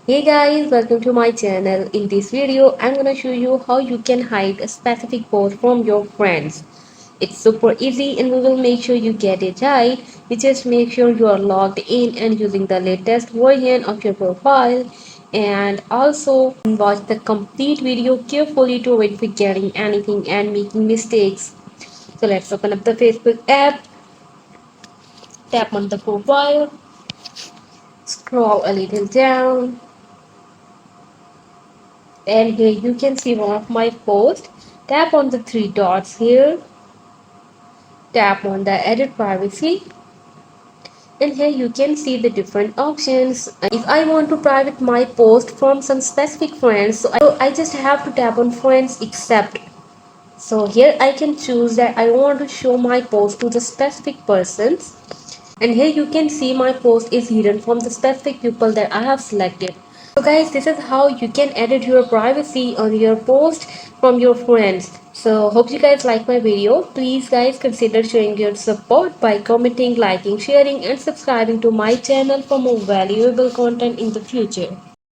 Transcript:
Hey guys, welcome to my channel. In this video, I'm gonna show you how you can hide a specific post from your friends. It's super easy and we will make sure you get it right. You just make sure you are logged in and using the latest version of your profile, and also watch the complete video carefully to avoid forgetting anything and making mistakes. So let's open up the Facebook app, tap on the profile, scroll a little down, and here you can see one of my posts. Tap on the three dots here, tap on the edit privacy, and here you can see the different options. If I want to private my post from some specific friends, so I just have to tap on friends except. So here I can choose that I want to show my post to the specific persons, and here you can see my post is hidden from the specific people that I have selected. So guys, this is how you can edit your privacy on your post from your friends. So hope you guys like my video. Please guys consider showing your support by commenting, liking, sharing and subscribing to my channel for more valuable content in the future.